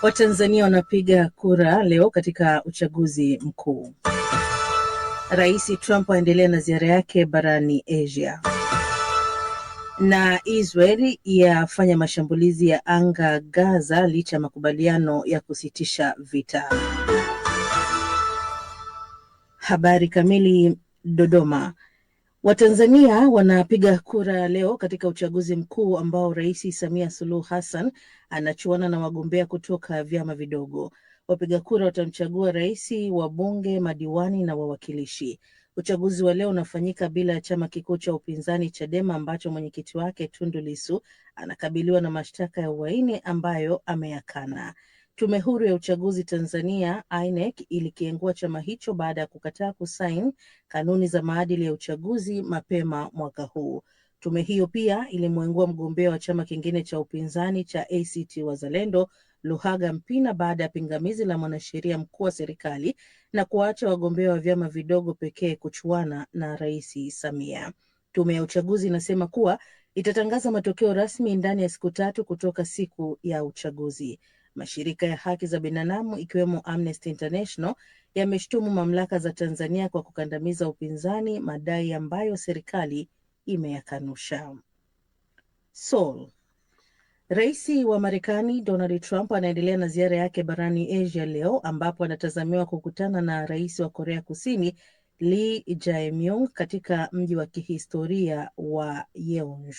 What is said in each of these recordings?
Watanzania wanapiga kura leo katika uchaguzi mkuu. Rais Trump aendelea na ziara yake barani Asia. Na Israeli yafanya mashambulizi ya anga Gaza licha ya makubaliano ya kusitisha vita. Habari kamili. Dodoma. Watanzania wanapiga kura leo katika uchaguzi mkuu ambao Rais Samia Suluhu Hassan anachuana na wagombea kutoka vyama vidogo. Wapiga kura watamchagua rais, wabunge, madiwani na wawakilishi. Uchaguzi wa leo unafanyika bila ya chama kikuu cha upinzani Chadema ambacho mwenyekiti wake Tundu Lissu anakabiliwa na mashtaka ya uhaini ambayo ameyakana. Tume Huru ya Uchaguzi Tanzania INEC ilikiengua chama hicho baada ya kukataa kusaini kanuni za maadili ya uchaguzi mapema mwaka huu. Tume hiyo pia ilimwengua mgombea wa chama kingine cha upinzani cha ACT Wazalendo Luhaga Mpina baada ya pingamizi la mwanasheria mkuu wa serikali na kuacha wagombea wa vyama vidogo pekee kuchuana na Rais Samia. Tume ya uchaguzi inasema kuwa itatangaza matokeo rasmi ndani ya siku 3 kutoka siku ya uchaguzi. Mashirika ya haki za binadamu ikiwemo Amnesty International yameshtumu mamlaka za Tanzania kwa kukandamiza upinzani, madai ambayo serikali imeyakanusha. Seoul. Rais wa Marekani Donald Trump anaendelea na ziara yake barani Asia leo ambapo anatazamiwa kukutana na rais wa Korea Kusini Lee Jae-myung katika mji wa kihistoria wa Yeonju.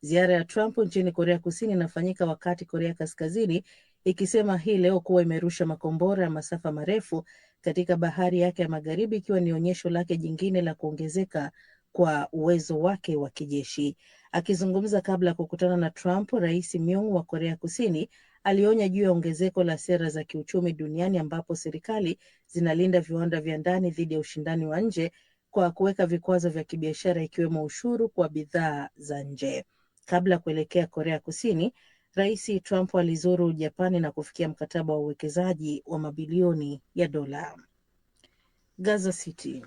Ziara ya Trump nchini Korea Kusini inafanyika wakati Korea Kaskazini ikisema hii leo kuwa imerusha makombora ya masafa marefu katika bahari yake ya magharibi, ikiwa ni onyesho lake jingine la kuongezeka kwa uwezo wake wa kijeshi. Akizungumza kabla ya kukutana na Trump, Rais Myung wa Korea Kusini alionya juu ya ongezeko la sera za kiuchumi duniani ambapo serikali zinalinda viwanda vya ndani dhidi ya ushindani wa nje kwa kuweka vikwazo vya kibiashara ikiwemo ushuru kwa bidhaa za nje. Kabla ya kuelekea Korea Kusini, Rais Trump alizuru Japani na kufikia mkataba wa uwekezaji wa mabilioni ya dola. Gaza City.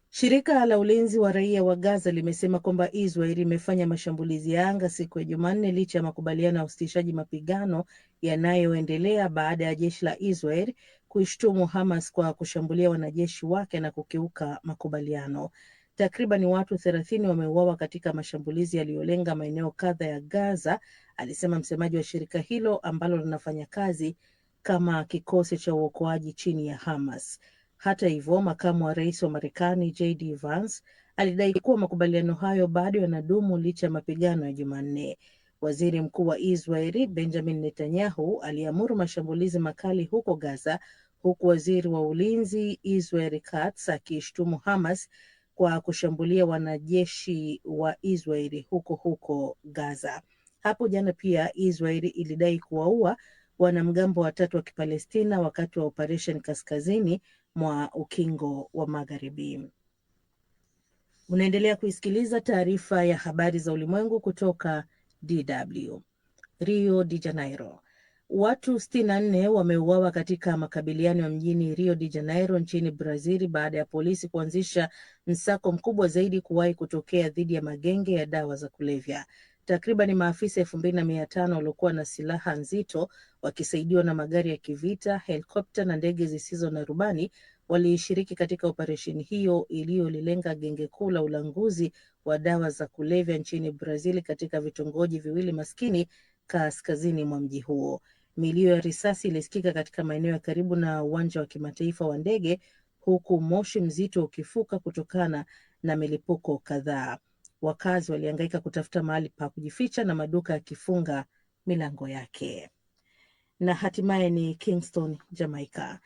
Shirika la ulinzi wa raia wa Gaza limesema kwamba Israel imefanya mashambulizi ya anga siku ya Jumanne licha ya makubaliano ya usitishaji mapigano yanayoendelea baada ya jeshi la Israel kuishtumu Hamas kwa kushambulia wanajeshi wake na kukiuka makubaliano. Takriban watu 30 wameuawa katika mashambulizi yaliyolenga maeneo kadha ya Gaza, alisema msemaji wa shirika hilo ambalo linafanya kazi kama kikosi cha uokoaji chini ya Hamas. Hata hivyo, makamu wa rais wa Marekani JD Vance alidai kuwa makubaliano hayo bado yanadumu licha ya mapigano ya Jumanne. Waziri Mkuu wa Israeli Benjamin Netanyahu aliamuru mashambulizi makali huko Gaza, huku waziri wa ulinzi Israel Katz akishtumu Hamas kwa kushambulia wanajeshi wa Israeli huko Gaza. Hapo jana pia Israeli ilidai kuwaua wanamgambo 3 wa Kipalestina wakati wa operation kaskazini mwa ukingo wa Magharibi. Unaendelea kuisikiliza taarifa ya habari za ulimwengu kutoka DW. Rio de Janeiro. Watu 64 wameuawa katika makabiliano ya mjini Rio de Janeiro nchini Brazil baada ya polisi kuanzisha msako mkubwa zaidi kuwahi kutokea dhidi ya magenge ya dawa za kulevya. Takriban maafisa 2500 waliokuwa na silaha nzito wakisaidiwa na magari ya kivita, helikopta na ndege zisizo na rubani walishiriki katika operesheni hiyo iliyolilenga genge kuu la ulanguzi wa dawa za kulevya nchini Brazil katika vitongoji viwili maskini kaskazini mwa mji huo. Milio ya risasi ilisikika katika maeneo ya karibu na uwanja wa kimataifa wa ndege, huku moshi mzito ukifuka kutokana na milipuko kadhaa. Wakazi walihangaika kutafuta mahali pa kujificha na maduka yakifunga milango yake. Na hatimaye ni Kingston, Jamaica.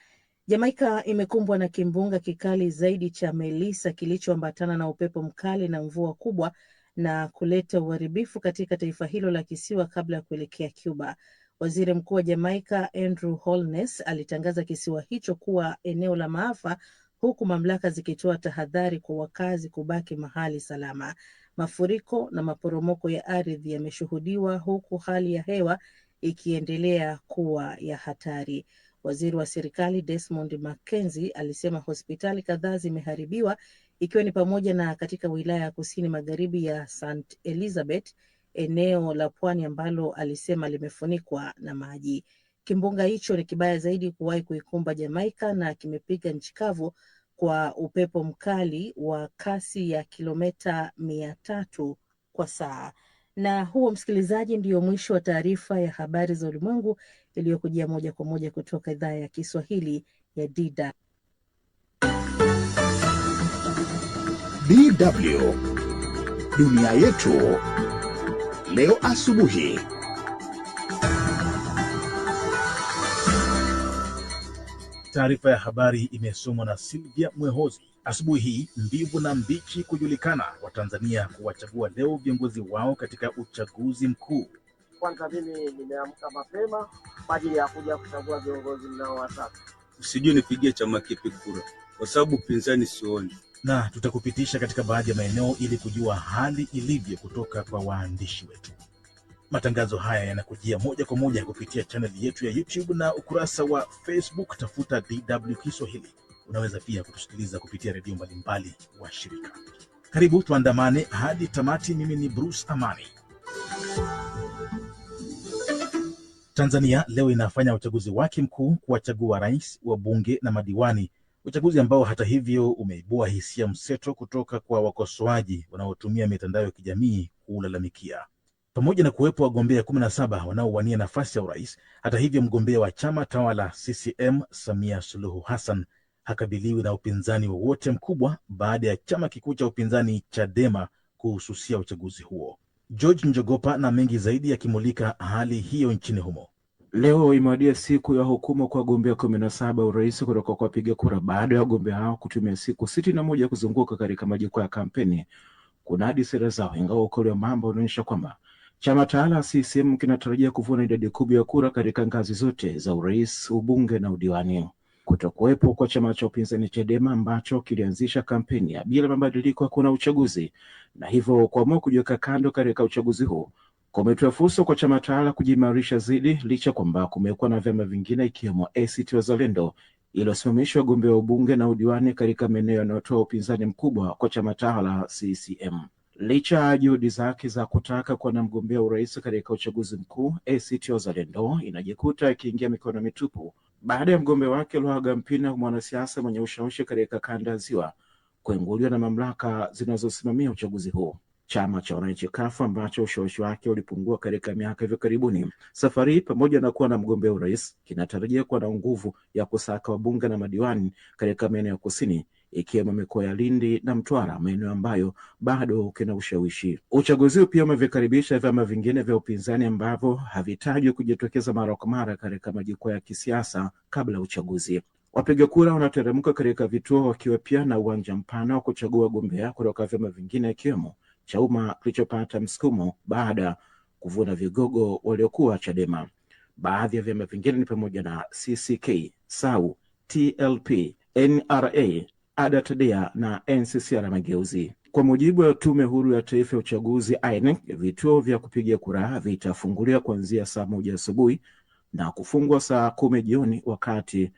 Jamaica imekumbwa na kimbunga kikali zaidi cha Melissa kilichoambatana na upepo mkali na mvua kubwa na kuleta uharibifu katika taifa hilo la kisiwa kabla ya kuelekea Cuba. Waziri Mkuu wa Jamaica Andrew Holness alitangaza kisiwa hicho kuwa eneo la maafa, huku mamlaka zikitoa tahadhari kwa wakazi kubaki mahali salama. Mafuriko na maporomoko ya ardhi yameshuhudiwa huku hali ya hewa ikiendelea kuwa ya hatari. Waziri wa serikali Desmond Mackenzie alisema hospitali kadhaa zimeharibiwa ikiwa ni pamoja na katika wilaya ya kusini magharibi ya St Elizabeth, eneo la pwani ambalo alisema limefunikwa na maji. Kimbunga hicho ni kibaya zaidi kuwahi kuikumba Jamaika na kimepiga nchi kavu kwa upepo mkali wa kasi ya kilomita 300 kwa saa. Na huo, msikilizaji, ndio mwisho wa taarifa ya habari za ulimwengu iliyokujia moja kwa moja kutoka idhaa ya Kiswahili ya DW. DW Dunia Yetu Leo Asubuhi. Taarifa ya habari imesomwa na Silvia Mwehozi. Asubuhi hii, mbivu na mbichi kujulikana, Watanzania kuwachagua leo viongozi wao katika uchaguzi mkuu. Kwanza mimi nimeamka mapema kwa ajili ya kuja kuchagua viongozi ninaowataka. Usijue nipigie chama kipi kura, kwa sababu upinzani sioni. Na tutakupitisha katika baadhi ya maeneo ili kujua hali ilivyo kutoka kwa waandishi wetu. Matangazo haya yanakujia moja kwa moja kupitia channel yetu ya YouTube na ukurasa wa Facebook, tafuta DW Kiswahili. Unaweza pia kutusikiliza kupitia redio mbalimbali wa shirika. Karibu tuandamane hadi tamati. Mimi ni Bruce Amani. Tanzania leo inafanya uchaguzi wake mkuu kuwachagua rais, wabunge na madiwani, uchaguzi ambao hata hivyo umeibua hisia mseto kutoka kwa wakosoaji wanaotumia mitandao ya kijamii kulalamikia. Pamoja na kuwepo wagombea 17 wanaowania nafasi ya urais, hata hivyo mgombea wa chama tawala CCM Samia Suluhu Hassan hakabiliwi na upinzani wowote mkubwa baada ya chama kikuu cha upinzani Chadema kuhususia uchaguzi huo. George Njogopa na mengi zaidi yakimulika hali hiyo nchini humo. Leo imewadia siku ya hukumu kwa wagombea 17 urais kutoka kwa wapiga kura baada ya wagombea hao kutumia siku 61 kuzunguka katika majukwaa ya kampeni kunadi sera zao, ingawa ukweli wa mambo unaonyesha kwamba chama tawala CCM kinatarajia kuvuna idadi kubwa ya kura katika ngazi zote za urais, ubunge na udiwani. Kutokuwepo kwa chama cha upinzani Chadema ambacho kilianzisha kampeni ya bila mabadiliko hakuna uchaguzi, na hivyo kuamua kujiweka kando katika uchaguzi huu kumetoa fursa kwa chama tawala kujimarisha zaidi, licha kwamba kumekuwa na vyama vingine ikiwemo ACT Wazalendo iliyosimamisha wagombea wa ubunge na udiwani katika maeneo yanayotoa upinzani mkubwa kwa chama tawala CCM. Licha ya juhudi zake za kutaka kuwa na mgombea urais katika uchaguzi mkuu, ACT Wazalendo inajikuta ikiingia mikono mitupu baada ya mgombea wake Luhaga Mpina, mwanasiasa mwenye ushawishi katika kanda ya Ziwa, kuinguliwa na mamlaka zinazosimamia uchaguzi huu. Chama cha wananchi CUF ambacho ushawishi wake ulipungua katika miaka hivi karibuni, safari pamoja na kuwa na mgombea urais kinatarajia kuwa na nguvu ya kusaka wabunge na madiwani katika maeneo ya kusini, ikiwemo mikoa ya Lindi na Mtwara, maeneo ambayo bado kina ushawishi. Uchaguzi pia umevikaribisha vyama vingine vya upinzani ambavyo havitaji kujitokeza mara kwa mara katika majukwaa ya kisiasa kabla uchaguzi. Wapiga kura wanateremka katika vituo wakiwa pia na uwanja mpana wa kuchagua wagombea kutoka vyama vingine, ikiwemo Chauma kilichopata msukumo baada ya kuvuna vigogo waliokuwa Chadema. Baadhi ya vyama vingine ni pamoja na CCK, SAU, TLP, NRA, ADA TADEA na NCCR Mageuzi. Kwa mujibu wa Tume Huru ya Taifa ya Uchaguzi INEC, vituo vya kupigia kura vitafunguliwa kuanzia saa 1 asubuhi na kufungwa saa 10 jioni, wakati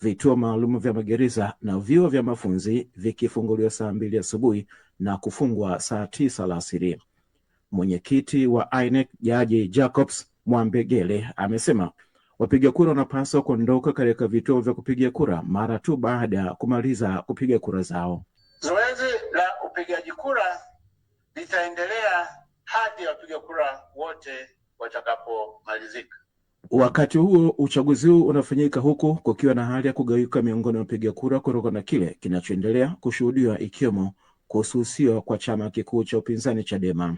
vituo maalum vya magereza na vyuo vya mafunzi vikifunguliwa saa 2 asubuhi na kufungwa saa 9 alasiri. Mwenyekiti wa INEC Jaji Jacobs Mwambegele amesema wapiga kura wanapaswa kuondoka katika vituo vya kupigia kura mara tu baada ya kumaliza kupiga kura zao. Zoezi la upigaji kura litaendelea hadi wapiga kura wote watakapomalizika. Wakati huo uchaguzi huu unafanyika huku kukiwa na hali ya kugawika miongoni mwa wapiga kura kutokana na kile kinachoendelea kushuhudiwa, ikiwemo kuhususiwa kwa chama kikuu cha upinzani Chadema.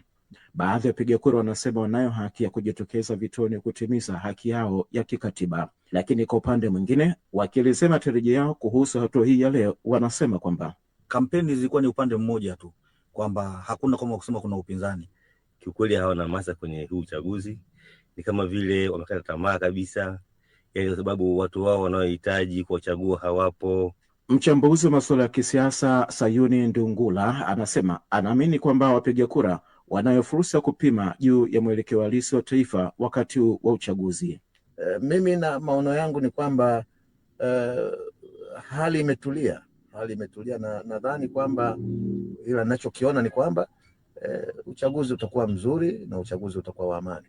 Baadhi ya wapiga kura wanasema wanayo haki ya kujitokeza vituoni kutimiza haki yao ya kikatiba, lakini kwa upande mwingine wakielezea matarajio yao kuhusu hatua hii ya leo, wanasema kwamba kampeni zilikuwa ni upande mmoja tu, kwamba hakuna kama kusema kuna upinzani. Kiukweli hawana hamasa kwenye huu uchaguzi, ni kama vile wamekata tamaa kabisa, kwa sababu watu wao wanaohitaji kuwachagua hawapo. Mchambuzi wa masuala ya kisiasa Sayuni Ndungula anasema anaamini kwamba wapiga kura wanayo fursa kupima juu ya mwelekeo halisi wa taifa wakati wa uchaguzi. Mimi na maono yangu ni kwamba hali imetulia na nadhani kwamba ila ninachokiona ni kwamba uchaguzi utakuwa mzuri na uchaguzi utakuwa wa amani.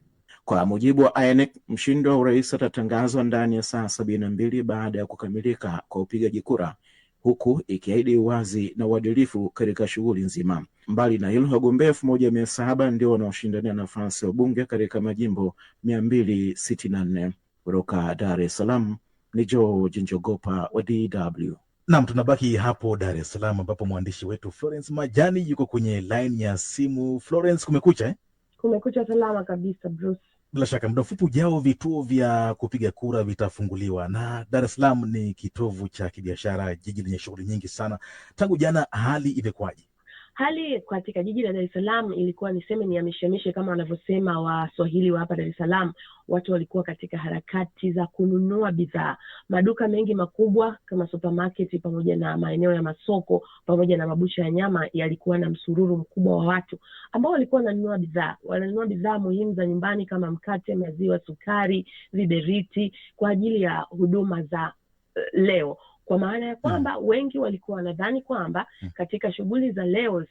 Kwa mujibu wa INEC, mshindi wa urais atatangazwa ndani ya saa 72 baada ya kukamilika kwa upigaji kura, huku ikiahidi uwazi na uadilifu katika shughuli nzima. Mbali na hilo, wagombea 1700 ndio wanaoshindania nafasi ya bunge katika majimbo 264. Kutoka Dar es Salaam ni George Njogopa wa DW. Naam, tunabaki hapo Dar es Salaam ambapo mwandishi wetu Florence Majani yuko kwenye line ya simu. Florence, kumekucha eh? Kumekucha salama kabisa Bruce. Bila shaka muda mfupi ujao vituo vya kupiga kura vitafunguliwa, na Dar es Salaam ni kitovu cha kibiashara, jiji lenye shughuli nyingi sana. Tangu jana hali imekuwaje? Hali katika jiji la Dar es Salaam ilikuwa niseme ni ya mishemishe kama wanavyosema Waswahili wa hapa Dar es Salaam. Watu walikuwa katika harakati za kununua bidhaa. Maduka mengi makubwa kama supermarket pamoja na maeneo ya masoko pamoja na mabucha ya nyama yalikuwa na msururu mkubwa wa watu ambao walikuwa wananunua bidhaa. Wananunua bidhaa muhimu za nyumbani kama mkate, maziwa, sukari, viberiti kwa ajili ya huduma za leo. Kwa maana ya kwamba wengi walikuwa wanadhani kwamba katika shughuli za leo,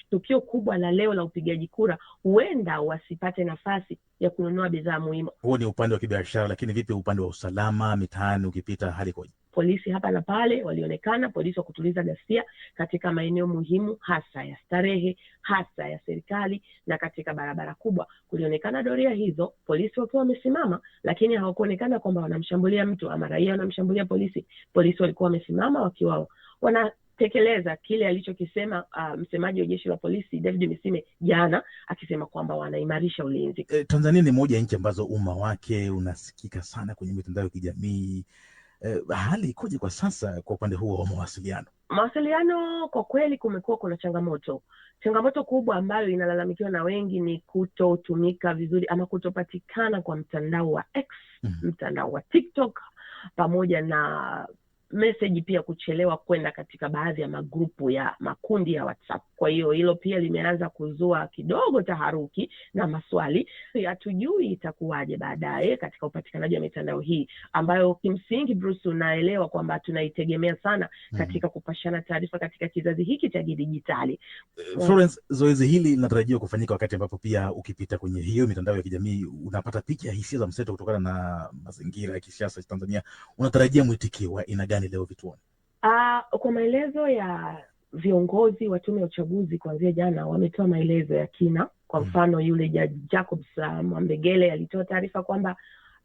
tukio kubwa la leo la upigaji kura, huenda wasipate nafasi ya kununua bidhaa muhimu. Huo ni upande wa kibiashara, lakini vipi upande wa usalama mitaani ukipita hali koje? Polisi hapa na pale walionekana, polisi wa kutuliza ghasia katika maeneo muhimu hasa ya starehe, hasa ya serikali na katika barabara kubwa. Kulionekana doria hizo, polisi wakiwa wamesimama, lakini hawakuonekana kwamba wanamshambulia mtu ama raia wanamshambulia polisi. Polisi walikuwa wamesimama wakiwa wanatekeleza kile alichokisema msemaji wa jeshi la polisi David Misime jana, akisema kwamba wanaimarisha ulinzi. Tanzania ni moja ya nchi ambazo umma wake unasikika sana kwenye mitandao ya kijamii. Hali ikoje kwa sasa kwa upande huo wa mawasiliano? Mawasiliano kwa kweli kumekuwa kuna changamoto kubwa ambayo inalalamikiwa na wengi ni kutotumika vizuri ama kutopatikana kwa mtandao wa X, mtandao wa TikTok, pamoja na message pia kuchelewa kwenda katika baadhi ya magrupu ya makundi ya WhatsApp. Kwa hiyo hilo pia limeanza kuzua kidogo taharuki na maswali. Hatujui itakuwaje baadaye katika upatikanaji wa mitandao hii ambayo kimsingi Bruce unaelewa kwamba tunaitegemea sana katika kupashana taarifa katika kizazi hiki cha dijitali. Florence, zoezi hili linatarajiwa kufanyika wakati ambapo pia ukipita kwenye hiyo mitandao ya kijamii unapata picha ya hisia za mseto kutokana na mazingira ya kisiasa ya Tanzania. Unatarajia mwitikio wa aina gani leo vituoni? Kwa maelezo ya viongozi wa tume ya uchaguzi kuanzia jana, wametoa maelezo ya kina. Kwa mfano yule Jaji Jacobs Mwambegele alitoa taarifa kwamba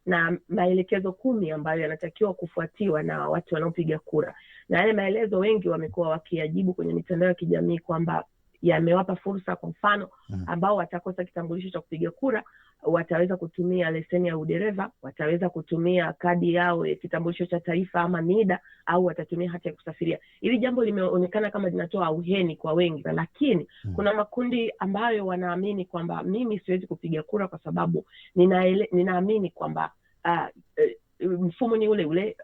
na maelekezo 10 ambayo yanatakiwa kufuatiwa na watu wanaopiga kura, na yale maelezo wengi wamekuwa wakiyajibu kwenye mitandao ya kijamii kwamba yamewapa fursa. Kwa mfano ambao watakosa kitambulisho cha kupiga kura wataweza kutumia leseni ya udereva, wataweza kutumia kadi yao ya kitambulisho cha taifa ama NIDA, au watatumia hati ya kusafiria. Hili jambo limeonekana kama linatoa auheni kwa wengi, lakini kuna makundi ambayo wanaamini kwamba mimi siwezi kupiga kura kwa sababu ninaamini kwamba mfumo ni ule ule,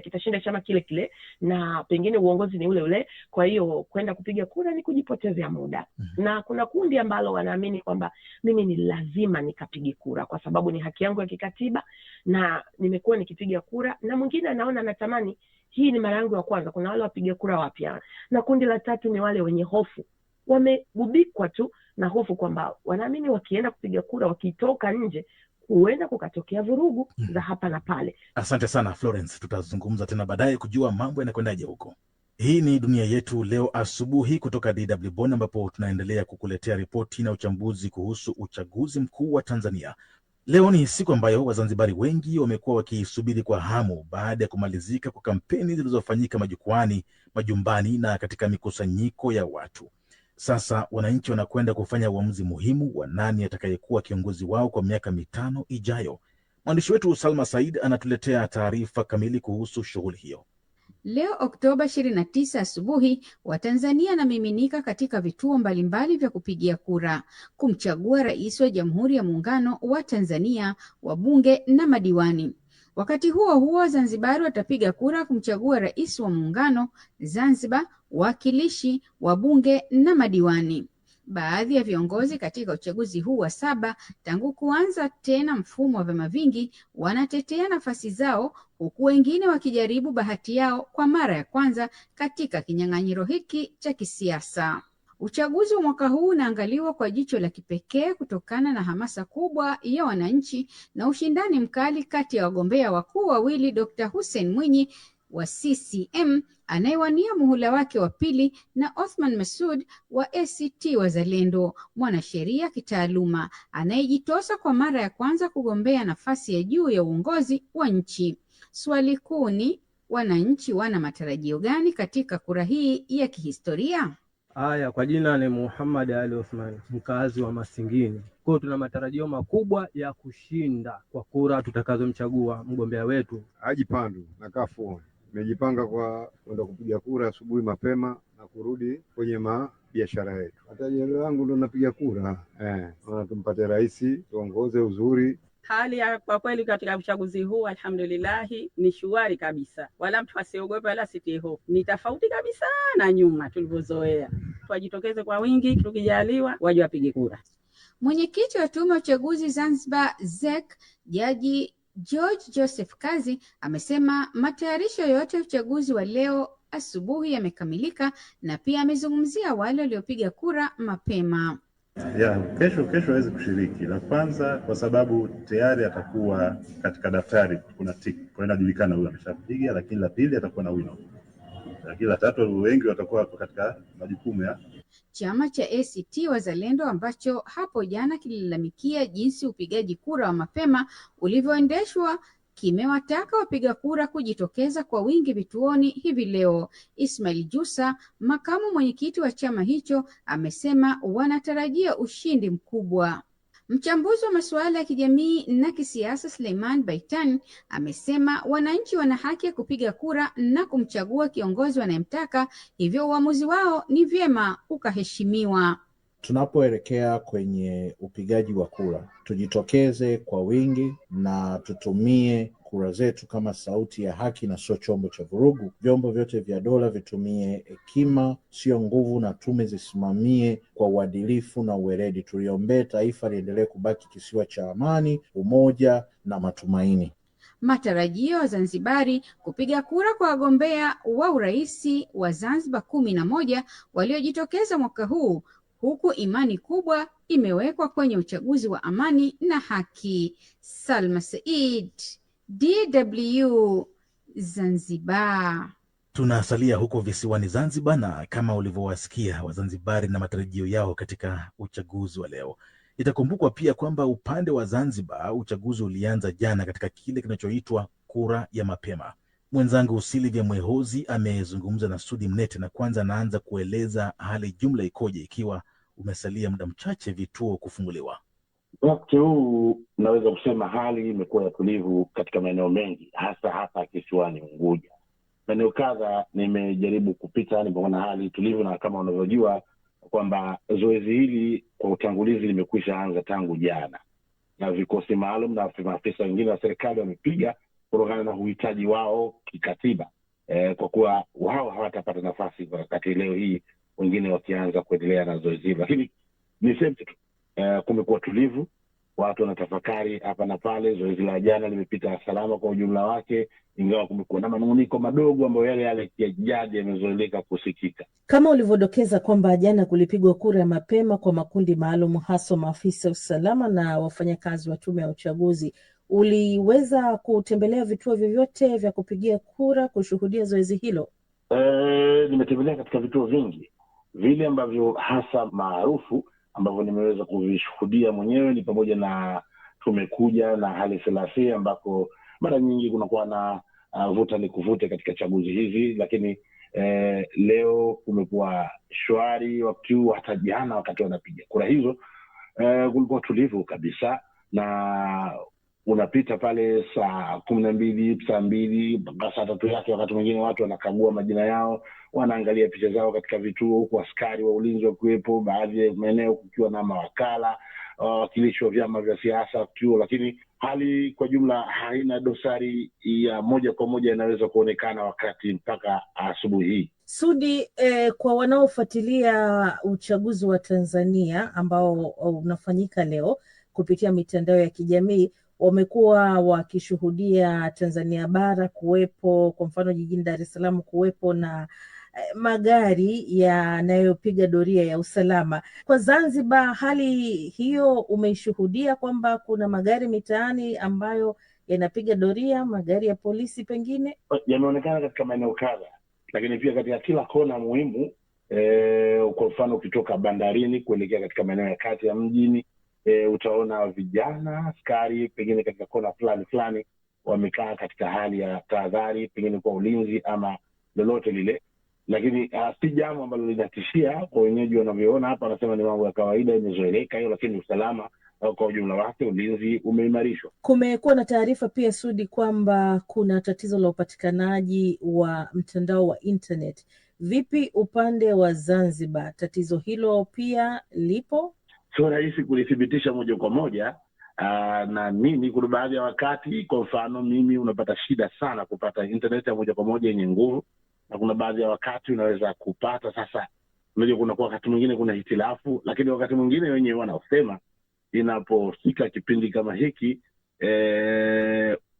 kitashinda chama kile kile, na pengine uongozi ni ule ule, kwa hiyo kwenda kupiga kura ni kujipotezea muda. Na kuna kundi ambalo wanaamini kwamba mimi ni lazima nikapige kura kwa sababu ni haki yangu ya kikatiba na nimekuwa nikipiga kura, na mwingine anaona natamani hii ni mara yangu ya kwanza. Kuna wale wapiga kura wapya, na kundi la tatu ni wale wenye hofu, wamegubikwa tu na hofu kwamba wanaamini wakienda kupiga kura, wakitoka nje huenda kukatokea vurugu za hapa na pale. Asante sana Florence, tutazungumza tena baadaye kujua mambo yanakwendaje huko. Hii ni Dunia Yetu leo asubuhi kutoka DW Bonn, ambapo tunaendelea kukuletea ripoti na uchambuzi kuhusu uchaguzi mkuu wa Tanzania. Leo ni siku ambayo Wazanzibari wengi wamekuwa wakiisubiri kwa hamu baada ya kumalizika kwa kampeni zilizofanyika majukwani, majumbani na katika mikusanyiko ya watu. Sasa wananchi wanakwenda kufanya uamuzi muhimu wa nani atakayekuwa kiongozi wao kwa miaka 5 ijayo. Mwandishi wetu Salma Said anatuletea taarifa kamili kuhusu shughuli hiyo. Leo Oktoba 29 asubuhi, Watanzania wanamiminika katika vituo mbalimbali vya kupigia kura kumchagua rais wa Jamhuri ya Muungano wa Tanzania, wabunge na madiwani. Wakati huo huo, Wazanzibari watapiga kura kumchagua rais wa Muungano Zanzibar, wawakilishi, wabunge na madiwani. Baadhi ya viongozi katika uchaguzi huu wa 7 tangu kuanza tena mfumo wa vyama vingi wanatetea nafasi zao, huku wengine wakijaribu bahati yao kwa mara ya kwanza katika kinyang'anyiro hiki cha kisiasa. Uchaguzi wa mwaka huu unaangaliwa kwa jicho la kipekee kutokana na hamasa kubwa ya wananchi na ushindani mkali kati ya wagombea wakuu wawili, Dr. Hussein Mwinyi wa CCM anayewania muhula wake wa pili na Othman Masoud wa ACT Wazalendo, mwanasheria kitaaluma anayejitosa kwa mara ya kwanza kugombea nafasi ya juu ya uongozi wa nchi. Swali kuu ni wananchi wana matarajio gani katika kura hii ya kihistoria? Haya, kwa jina ni Muhammad Ali Othman, mkazi wa Masingini. Kwa tuna matarajio makubwa ya kushinda kwa kura tutakazomchagua mgombea wetu Haji Pandu na Kafo. Nimejipanga kwa kwenda kupiga kura asubuhi mapema na kurudi kwenye biashara yetu. Matarajio yangu ndo napiga kura na tumpate rais, tuongoze uzuri. Hali ya kwa kweli katika uchaguzi huu alhamdulillahi ni shwari kabisa, wala mtu asiogope wala sitie hofu. Ni tofauti kabisa na nyuma tulivyozoea. Tuwajitokeze kwa wingi, tukijaliwa waje wapige kura. Mwenyekiti wa tume ya uchaguzi Zanzibar ZEC, Jaji George Joseph Kazi amesema matayarisho yote ya uchaguzi wa leo asubuhi yamekamilika na pia amezungumzia wale waliopiga kura mapema. Kesho hawezi kushiriki. La kwanza kwa sababu tayari atakuwa katika daftari, kuna tick, kwa hiyo inajulikana huyu ameshapiga. Lakini la pili atakuwa na wino. Lakini la tatu wengi watakuwa katika majukumu ya Chama cha ACT Wazalendo ambacho hapo jana kililalamikia jinsi upigaji kura wa mapema ulivyoendeshwa kimewataka wapiga kura kujitokeza kwa wingi vituoni hivi leo. Ismail Jusa, makamu mwenyekiti wa chama hicho, amesema wanatarajia ushindi mkubwa. Mchambuzi wa masuala ya kijamii na kisiasa Suleiman Baitan amesema wananchi wana haki ya kupiga kura na kumchagua kiongozi wanayemtaka, hivyo uamuzi wao ni vyema ukaheshimiwa. Tunapoelekea kwenye upigaji wa kura, tujitokeze kwa wingi na tutumie kura zetu kama sauti ya haki na sio chombo cha vurugu. Vyombo vyote vya dola vitumie hekima, sio nguvu, na tume zisimamie kwa uadilifu na uweledi. Tuliombee taifa liendelee kubaki kisiwa cha amani, umoja na matumaini. Matarajio ya Zanzibari kupiga kura kwa wagombea wa uraisi wa Zanzibar 11 waliojitokeza mwaka huu, huku imani kubwa imewekwa kwenye uchaguzi wa amani na haki. Salma Said, DW, Zanzibar. Tunasalia huko visiwani Zanzibar, na kama ulivyowasikia Wazanzibari na matarajio yao katika uchaguzi wa leo. Itakumbukwa pia kwamba upande wa Zanzibar uchaguzi ulianza jana katika kile kinachoitwa kura ya mapema. Mwenzangu Silvia Mwehozi amezungumza na Sudi Mnete, na kwanza anaanza kueleza hali jumla ikoje ikiwa umesalia muda mchache vituo kufunguliwa. Wakati huu naweza kusema hali imekuwa ya tulivu katika maeneo mengi, hasa hapa kisiwani Unguja. Maeneo kadha nimejaribu kupita, nimeona hali tulivu, na kama unavyojua kwamba zoezi hili kwa utangulizi limekwisha anza tangu jana, na vikosi maalum na maafisa wengine wa serikali wamepiga kutokana na uhitaji wao kikatiba, kwa kuwa wao hawatapata nafasi wakati leo hii wengine wakianza kuendelea na zoezi hili. Lakini niseme tu kumekuwa tulivu, watu wanatafakari hapa na pale. Zoezi la jana limepita salama kwa ujumla wake, ingawa kumekuwa na manunguniko madogo ambayo yale ya jadi yamezoeleka kusikika. Kama ulivyodokeza kwamba jana kulipigwa kura ya mapema kwa makundi maalum, hasa maafisa usalama na wafanyakazi wa tume ya uchaguzi, uliweza kutembelea vituo vyovyote vya kupigia kura kushuhudia zoezi hilo? Nimetembelea katika vituo vingi vile ambavyo hasa maarufu ambavyo nimeweza kuvishuhudia mwenyewe ni pamoja na Tumekuja na Hali Selassie, ambako mara nyingi kunakuwa na vuta ni kuvute katika chaguzi hizi. Lakini leo kumekuwa shwari wakati huu, hata jana wakati wanapiga kura hizo kulikuwa tulivu kabisa, na unapita pale saa 12, saa 2 mpaka saa 3 yake. Wakati mwingine watu wanakagua majina yao, wanaangalia picha zao katika vituo, huku askari wa ulinzi wakiwepo, baadhi ya maeneo kukiwa na mawakala, wawakilishi wa vyama vya siasa kukiwa. Lakini hali kwa jumla haina dosari ya moja kwa moja inaweza kuonekana wakati mpaka asubuhi hii. Sudi, kwa wanaofuatilia uchaguzi wa Tanzania ambao unafanyika leo kupitia mitandao ya kijamii, wamekuwa wakishuhudia Tanzania bara kuwepo, kwa mfano jijini Dar es Salaam kuwepo na magari yanayopiga doria ya usalama. Kwa Zanzibar, hali hiyo umeishuhudia kwamba kuna magari mitaani ambayo yanapiga doria, magari ya polisi pengine yameonekana katika maeneo kadha, lakini pia katika kila kona muhimu. Kwa mfano ukitoka bandarini kuelekea katika maeneo ya kati ya mjini, utaona vijana askari pengine katika kona fulani wamekaa katika hali ya tahadhari, pengine kwa ulinzi ama lolote lile, lakini si jambo ambalo linatishia kwa wenyeji wanavyoona hapa. Wanasema ni mambo ya kawaida, imezoeleka hiyo, lakini usalama kwa ujumla wake, ulinzi umeimarishwa. Kumekuwa na taarifa pia, Sudi, kwamba kuna tatizo la upatikanaji wa mtandao wa internet. Vipi upande wa Zanzibar, tatizo hilo pia lipo? Sio rahisi kulithibitisha moja kwa moja. Na mimi kuna baadhi ya wakati, kwa mfano mimi unapata shida sana kupata internet ya moja kwa moja yenye nguvu, na kuna baadhi ya wakati unaweza kupata. Sasa unajua kuna wakati mwingine kuna hitilafu, lakini wakati mwingine wenyewe wanaosema inapofika kipindi kama hiki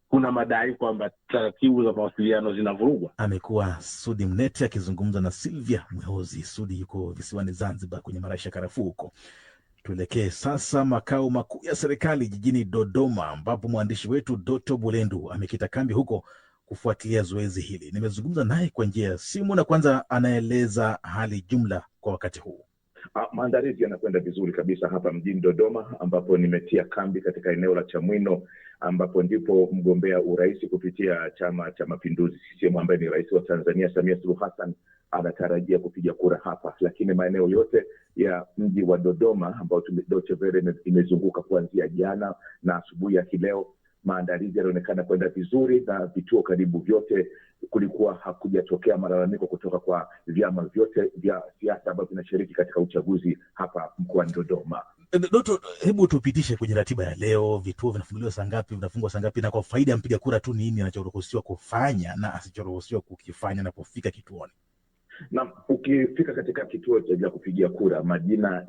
kuna madai kwamba taratibu za mawasiliano zinavurugwa. Amekuwa Sudi Mnete akizungumza na Silvia Mwehozi. Sudi yuko visiwani Zanzibar kwenye marashi ya karafuu huko. Tuelekee sasa makao makuu ya serikali jijini Dodoma, ambapo mwandishi wetu Doto Bulendu amekita kambi huko kufuatilia zoezi hili. Nimezungumza naye kwa njia ya simu na kwanza anaeleza hali jumla kwa wakati huu. Maandalizi yanakwenda vizuri kabisa hapa mjini Dodoma, ambapo nimetia kambi katika eneo la Chamwino, ambapo ndipo mgombea urais kupitia Chama cha Mapinduzi CCM ambaye ni rais wa Tanzania Samia Suluhu Hassan anatarajia kupiga kura hapa. Lakini maeneo yote ya mji wa Dodoma ambao Deutsche Welle imezunguka kuanzia jana na asubuhi ya leo, maandalizi yanaonekana kwenda vizuri, na vituo karibu vyote kulikuwa hakujatokea malalamiko kutoka kwa vyama vyote vya siasa ambavyo vinashiriki katika uchaguzi hapa mkoani Dodoma. Doto, hebu tupitishe kwenye ratiba ya leo. Vituo vinafunguliwa saa ngapi, vinafungwa saa ngapi, na kwa faida ya mpiga kura tu nini anachoruhusiwa kufanya na asichoruhusiwa kukifanya anapofika kituoni? Na ukifika katika kituo cha kupigia kura, majina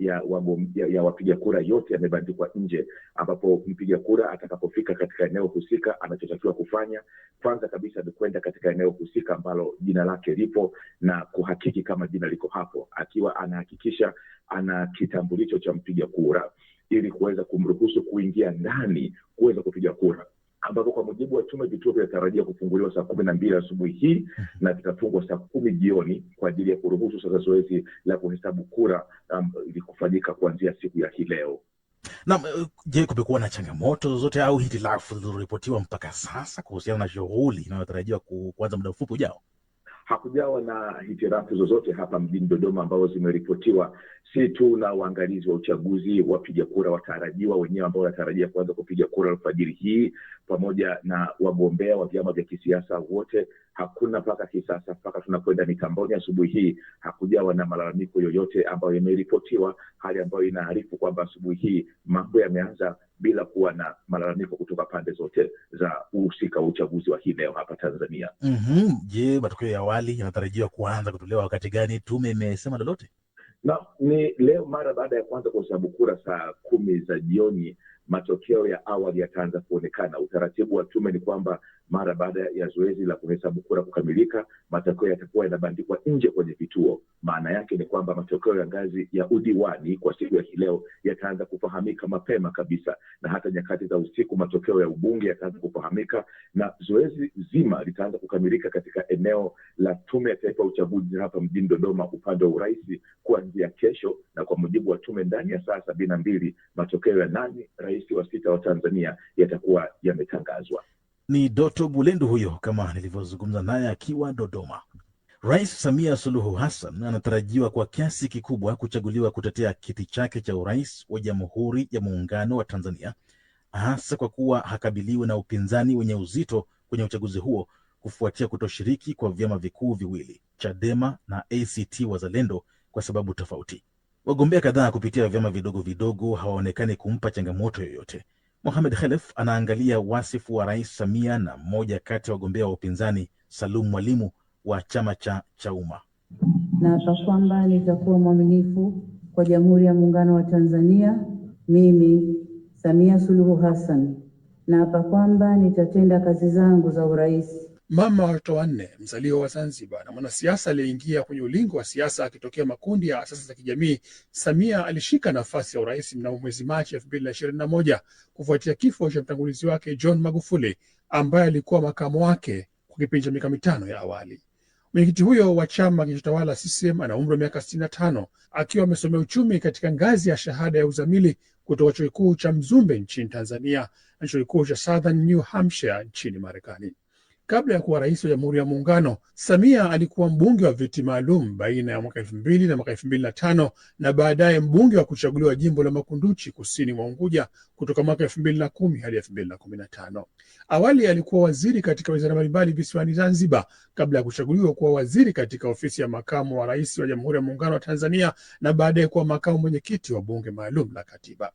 ya wapiga kura yote yamebandikwa nje, ambapo mpiga kura atakapofika katika eneo husika anachotakiwa kufanya kwanza kabisa ni kwenda katika eneo husika ambalo jina lake lipo na kuhakiki kama jina liko hapo, akiwa anahakikisha ana kitambulisho cha mpiga kura ili kuweza kumruhusu kuingia ndani kuweza kupiga kura, ambapo kwa mujibu wa tume vituo vinatarajia kufunguliwa saa 12 asubuhi hii na vitafungwa saa 10 jioni kwa ajili ya kuruhusu sasa zoezi la kuhesabu kura kufanyika kuanzia siku ya hii leo. Na je, kumekuwa na changamoto zozote au hitilafu zilizoripotiwa mpaka sasa kuhusiana na shughuli inayotarajiwa kuanza muda mfupi ujao? Hakujawa na hitilafu zozote hapa mjini Dodoma ambazo zimeripotiwa, si tu na waangalizi wa uchaguzi, wapiga kura watarajiwa wenyewe ambao wanatarajia kuanza kupiga kura alfajiri hii, pamoja na wagombea wa vyama vya kisiasa wote. Hakuna mpaka kisasa, mpaka tunakwenda mitamboni asubuhi hii, hakujawa na malalamiko yoyote ambayo yameripotiwa, hali ambayo inaarifu kwamba asubuhi hii mambo yameanza bila kuwa na malalamiko kutoka pande zote za uhusika wa uchaguzi wa hii leo hapa Tanzania. Je, matokeo ya awali yanatarajiwa kuanza kutolewa wakati gani? Tume imesema lolote? Na ni leo mara baada ya kuanza kuhesabu kura saa 10 za jioni, matokeo ya awali yataanza kuonekana. Utaratibu wa tume ni kwamba mara baada ya zoezi la kuhesabu kura kukamilika, matokeo yatakuwa yanabandikwa nje kwenye vituo. Maana yake ni kwamba matokeo ya ngazi ya udiwani kwa siku ya hii leo yataanza kufahamika mapema kabisa, na hata nyakati za usiku matokeo ya ubunge yataanza kufahamika, na zoezi zima litaanza kukamilika katika eneo la Tume ya Taifa ya Uchaguzi hapa mjini Dodoma upande wa urais kuanzia kesho. Na kwa mujibu wa tume, ndani ya saa 72 matokeo ya nani rais wa 6 wa Tanzania yatakuwa yametangazwa. Ni Doto Bulendu huyo, kama nilivyozungumza naye akiwa Dodoma. Rais Samia Suluhu Hassan anatarajiwa kwa kiasi kikubwa kuchaguliwa kutetea kiti chake cha urais wa Jamhuri ya Muungano wa Tanzania, hasa kwa kuwa hakabiliwi na upinzani wenye uzito kwenye uchaguzi huo kufuatia kutoshiriki kwa vyama vikuu viwili, Chadema na ACT Wazalendo, kwa sababu tofauti. Wagombea kadhaa kupitia vyama vidogo vidogo hawaonekani kumpa changamoto yoyote. Mohamed Khelef anaangalia wasifu wa Rais Samia na mmoja kati ya wagombea wa upinzani, Salum Mwalimu wa chama cha Chauma. Naapa kwamba nitakuwa mwaminifu kwa Jamhuri ya Muungano wa Tanzania. Mimi Samia Suluhu Hassan naapa kwamba nitatenda kazi zangu za urais. Mama wa watoto wanne, mzaliwa wa Zanzibar na mwanasiasa aliyeingia kwenye ulingo wa siasa akitokea makundi ya asasi za kijamii, Samia alishika nafasi ya urais mnamo mwezi Machi 2021 kufuatia kifo cha mtangulizi wake John Magufuli ambaye alikuwa makamu wake kwa kipindi cha miaka 5 ya awali. Mwenyekiti huyo wa chama kinachotawala CCM ana umri wa miaka 65, akiwa amesomea uchumi katika ngazi ya shahada ya uzamili kutoka chuo kikuu cha Mzumbe nchini Tanzania na chuo kikuu cha Southern New Hampshire nchini Marekani. Kabla ya kuwa rais wa Jamhuri ya Muungano, Samia alikuwa mbunge wa viti maalum baina ya mwaka 2000 na mwaka 2005 na baadaye mbunge wa kuchaguliwa jimbo la Makunduchi kusini mwa Unguja kutoka mwaka 2010 hadi 2015. Awali alikuwa waziri katika wizara mbalimbali visiwani Zanzibar kabla ya kuchaguliwa kuwa waziri katika ofisi ya makamu wa rais wa Jamhuri ya Muungano wa Tanzania na baadaye kuwa makamu mwenyekiti wa bunge maalum la katiba.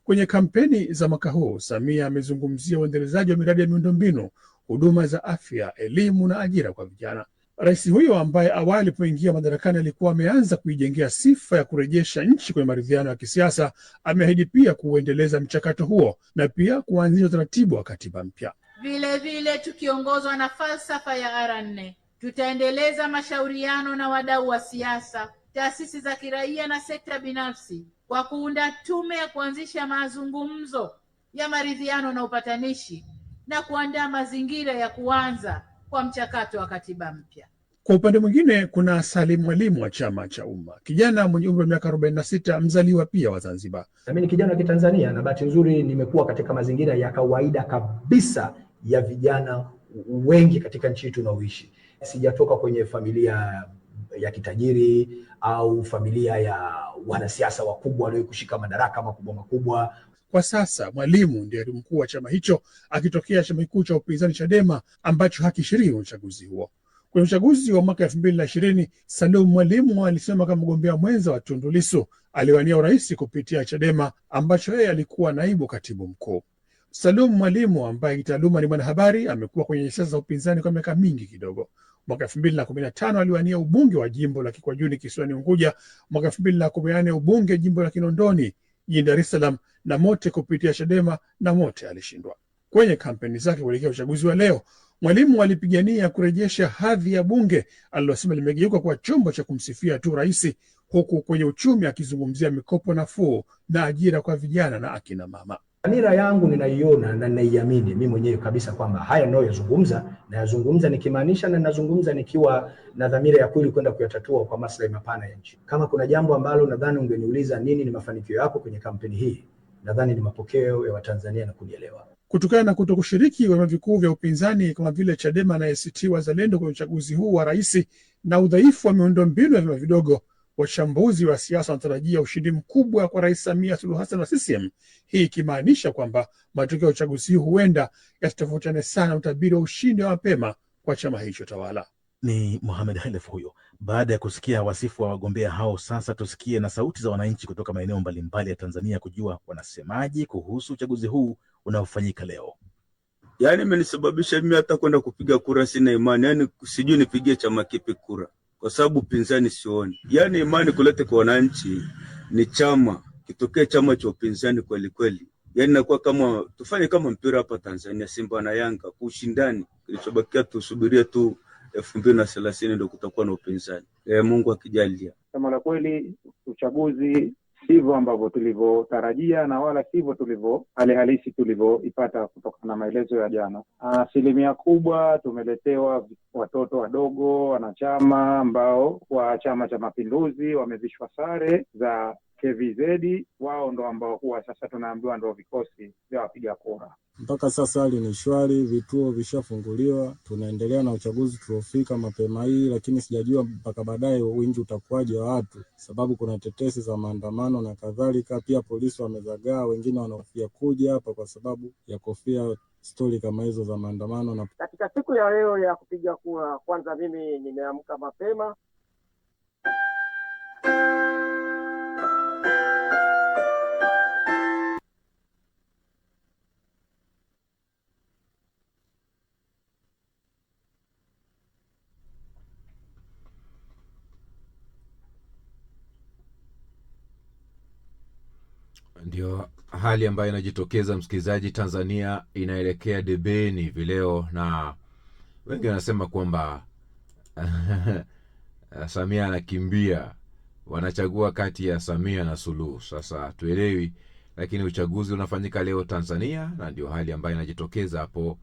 Kwenye kampeni za mwaka huu, Samia amezungumzia uendelezaji wa miradi ya miundombinu, huduma za afya, elimu na ajira kwa vijana. Rais huyo ambaye awali alipoingia madarakani alikuwa ameanza kuijengea sifa ya kurejesha nchi kwenye maridhiano ya kisiasa, ameahidi pia kuendeleza mchakato huo na pia kuanzisha utaratibu wa katiba mpya. Vile vile tukiongozwa na falsafa ya R4, tutaendeleza mashauriano na wadau wa siasa, taasisi za kiraia na sekta binafsi kwa kuunda tume ya kuanzisha mazungumzo ya maridhiano na upatanishi na kuandaa mazingira ya kuanza kwa mchakato wa katiba mpya. Kwa upande mwingine, kuna Salim Mwalimu wa chama cha Umma, kijana mwenye umri wa miaka 46, mzaliwa pia wa Zanzibar. Mimi ni kijana wa Kitanzania na bahati nzuri nimekuwa katika mazingira ya kawaida kabisa ya vijana wengi katika nchi tunaoishi. Sijatoka kwenye familia ya kitajiri au familia ya wanasiasa wakubwa walio kushika madaraka makubwa. Kwa sasa Mwalimu ndiye mkuu wa chama hicho akitokea chama kikuu cha upinzani Chadema ambacho hakishiriki uchaguzi huo. Kwenye uchaguzi wa mwaka 2020, Salum Mwalimu alisema kama mgombea mwenza wa Tundu Lissu aliwania urais kupitia Chadema ambacho yeye alikuwa naibu katibu mkuu. Salum Mwalimu ambaye kitaaluma ni mwanahabari amekuwa kwenye siasa za upinzani kwa miaka mingi kidogo. Mwaka 2015 aliwania ubunge wa jimbo la Kikwajuni kisiwani Unguja, mwaka 2018 ubunge jimbo la Kinondoni jijini Dar es Salaam na mote kupitia Chadema na mote alishindwa. Kwenye kampeni zake kuelekea uchaguzi wa leo, Mwalimu alipigania kurejesha hadhi ya bunge alilosema limegeuka kwa chombo cha kumsifia tu rais, huku kwenye uchumi akizungumzia mikopo nafuu na ajira kwa vijana na akina mama. Dhamira yangu ninaiona na ninaiamini mimi mwenyewe kabisa kwamba haya nayazungumza nikimaanisha na ninazungumza nikiwa na dhamira ya kweli kwenda kuyatatua kwa maslahi mapana ya nchi. Kama kuna jambo ambalo nadhani ungeniuliza nini ni mafanikio yako kwenye kampeni hii, nadhani ni mapokeo ya Watanzania na kunielewa. Kutokana na kutokushiriki vyama vikuu vya upinzani kama vile Chadema na ACT Wazalendo kwenye uchaguzi huu wa rais na udhaifu wa miundombinu ya vyama vidogo, wachambuzi wa siasa wanatarajia ushindi mkubwa kwa Rais Samia Suluhu Hassan wa CCM, hii ikimaanisha kwamba matokeo ya uchaguzi huu huenda yasitofautiane sana utabiri wa ushindi wa mapema kwa chama hicho tawala. Ni Mohamed Khalef huyo. Baada ya kusikia wasifu wa wagombea hao, sasa tusikie na sauti za wananchi kutoka maeneo mbalimbali ya Tanzania kujua wanasemaje kuhusu uchaguzi huu unaofanyika leo. Yaani imenisababisha mimi hata kwenda kupiga kura sina imani, yaani sijui nipigie chama kipi kura kwa sababu upinzani sioni. Yaani imani kulete kwa wananchi ni chama, kitokee chama cha upinzani kweli kweli. Yaani nakuwa kama tufanye kama mpira hapa Tanzania, Simba na Yanga kushindani, kilichobakia tusubiria tu 2030 ndio kutakuwa na upinzani. Mungu akijalia. Kama la kweli uchaguzi sivyo ambavyo tulivyotarajia na wala sivyo hali halisi tulivyoipata kutokana na maelezo ya jana. Asilimia kubwa tumeletewa watoto wadogo wanachama ambao wa Chama cha Mapinduzi wamevishwa sare za KVZ, wao ndo ambao huwa sasa tunaambiwa ndo vikosi vya wapiga kura. Mpaka sasa hali ni shwari, vituo vishafunguliwa, tunaendelea na uchaguzi tuliofika mapema hii, lakini sijajua mpaka baadaye wingi utakuwaje wa watu, sababu kuna tetesi za maandamano na kadhalika. Pia polisi wamezagaa, wengine wanahofia kuja hapa kwa sababu ya kofia stori kama hizo za maandamano. Na katika siku ya leo ya kupiga kura, kwanza mimi nimeamka mapema. Ndio hali ambayo inajitokeza, msikilizaji. Tanzania inaelekea debeni hivi leo, na Wengi wanasema kwamba Samia anakimbia, wanachagua kati ya Samia na Suluhu. Sasa tuelewi, lakini uchaguzi unafanyika leo Tanzania, na ndio hali ambayo inajitokeza hapo,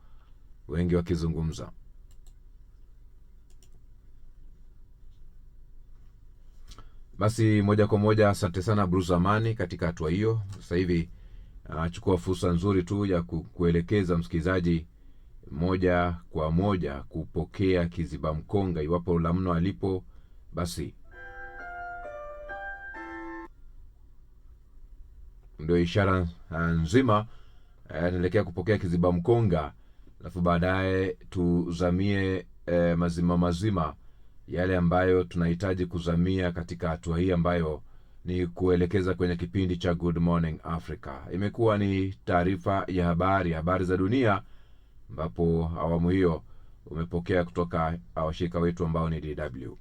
wengi wakizungumza. Basi moja kwa moja, asante sana Bruce Amani katika hatua hiyo. Sasa hivi chukua fursa nzuri tu ya kuelekeza msikilizaji moja kwa moja kupokea kiziba mkonga iwapo la mno alipo. Basi ndio ishara nzima, tunaelekea kupokea kiziba mkonga, alafu baadaye tuzamie mazima yale ambayo tunahitaji kuzamia katika hatua hii ambayo ni kuelekeza kwenye kipindi cha Good Morning Africa. Imekuwa ni taarifa ya habari za dunia, ambapo awamu hiyo umepokea kutoka washirika wetu ambao ni DW.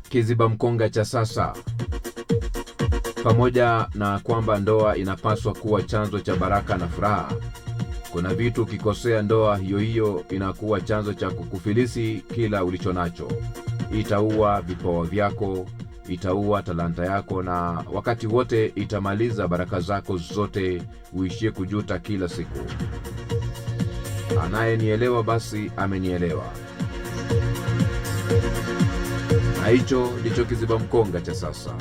Kiziba mkonga cha sasa. Pamoja na kwamba ndoa inapaswa kuwa chanzo cha baraka na furaha, kuna vitu ukikosea ndoa hiyo inakuwa chanzo cha kukufilisi kila ulichonacho. Itaua vipawa vyako, itaua talanta yako, na wakati wote itamaliza baraka zako zote, uishie kujuta kila siku. Anayenielewa basi amenielewa. Na hicho ndicho kiziba mkonga cha sasa.